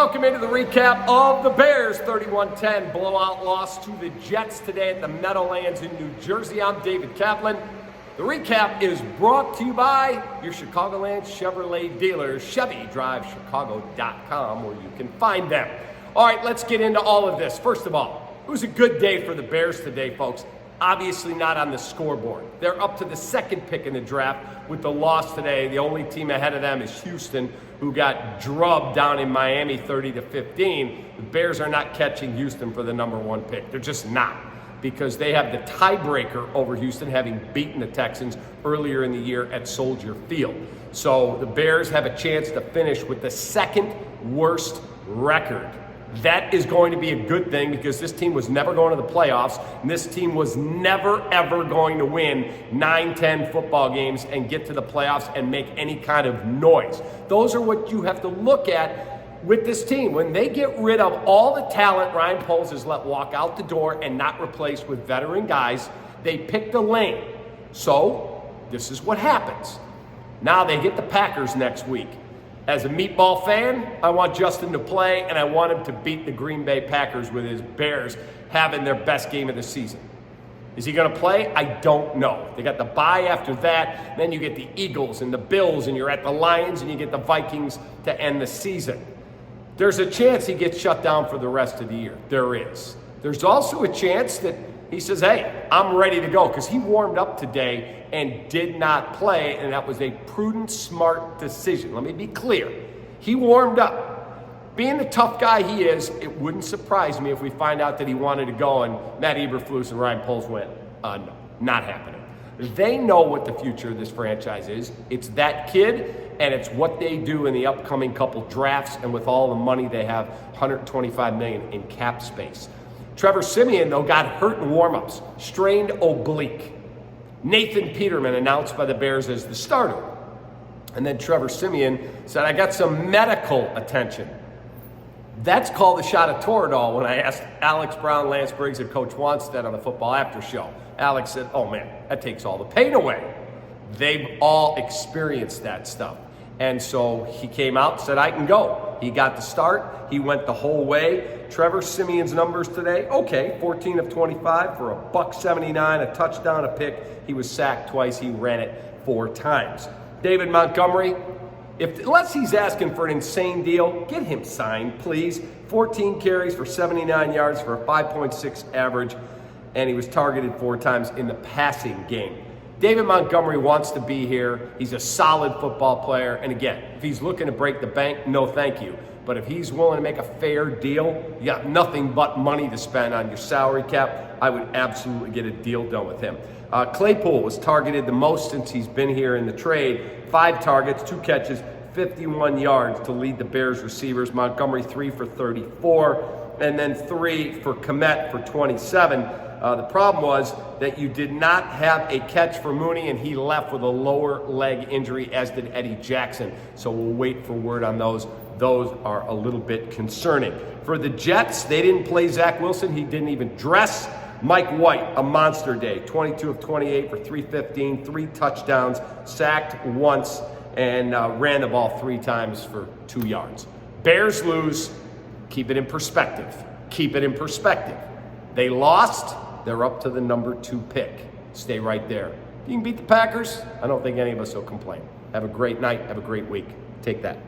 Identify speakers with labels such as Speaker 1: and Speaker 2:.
Speaker 1: Welcome into the recap of the Bears 31-10 blowout loss to the Jets today at the Meadowlands in New Jersey. I'm David Kaplan. The recap is brought to you by your Chicagoland Chevrolet dealers, ChevyDriveChicago.com, where you can find them. All right, let's get into all of this. First of all, it was a good day for the Bears today, folks. Obviously not on the scoreboard. They're up to the second pick in the draft with the loss today. The only team ahead of them is Houston, who got drubbed down in Miami 30-15. The Bears are not catching Houston for the number one pick. They're just not, because they have the tiebreaker over Houston, having beaten the Texans earlier in the year at Soldier Field. So the Bears have a chance to finish with the second worst record. That is going to be a good thing, because this team was never going to the playoffs, and this team was never, ever going to win 9-10 football games and get to the playoffs and make any kind of noise. Those are what you have to look at with this team. When they get rid of all the talent Ryan Poles has let walk out the door and not replaced with veteran guys, they picked a lane. So this is what happens. Now they get the Packers next week. As a meatball fan, I want Justin to play, and I want him to beat the Green Bay Packers with his Bears having their best game of the season. Is he going to play? I don't know. They got the bye after that. Then you get the Eagles and the Bills, and you're at the Lions, and you get the Vikings to end the season. There's a chance he gets shut down for the rest of the year. There is. There's also a chance that he says, hey, I'm ready to go, because he warmed up today and did not play, and that was a prudent, smart decision. Let me be clear. He warmed up. Being the tough guy he is, it wouldn't surprise me if we find out that he wanted to go and Matt Eberflus and Ryan Poles went, no, not happening. They know what the future of this franchise is. It's that kid, and it's what they do in the upcoming couple drafts, and with all the money they have, $125 million in cap space. Trevor Siemian, though, got hurt in warm-ups, strained oblique. Nathan Peterman announced by the Bears as the starter. And then Trevor Siemian said, I got some medical attention. That's called a shot of Toradol when I asked Alex Brown, Lance Briggs, and Coach Wanstead on the Football After Show. Alex said, oh man, that takes all the pain away. They've all experienced that stuff. And so he came out and said, I can go. He got the start. He went the whole way. Trevor Siemian's numbers today, okay, 14 of 25 for $179, a touchdown, a pick. He was sacked twice. He ran it 4 times. David Montgomery, unless he's asking for an insane deal, get him signed, please. 14 carries for 79 yards for a 5.6 average, and he was targeted 4 times in the passing game. David Montgomery wants to be here. He's a solid football player. And again, if he's looking to break the bank, no thank you. But if he's willing to make a fair deal, you got nothing but money to spend on your salary cap, I would absolutely get a deal done with him. Claypool was targeted the most since he's been here in the trade. 5 targets, 2 catches, 51 yards to lead the Bears receivers. Montgomery 3 for 34, and then 3 for Kmet for 27. The problem was that you did not have a catch for Mooney, and he left with a lower leg injury, as did Eddie Jackson. So we'll wait for word on those. Those are a little bit concerning. For the Jets, they didn't play Zach Wilson. He didn't even dress. Mike White, a monster day, 22 of 28 for 315, 3 touchdowns, sacked once, and ran the ball 3 times for 2 yards. Bears lose. Keep it in perspective. Keep it in perspective. They lost. They're up to the number 2 pick. Stay right there. If you can beat the Packers, I don't think any of us will complain. Have a great night. Have a great week. Take that.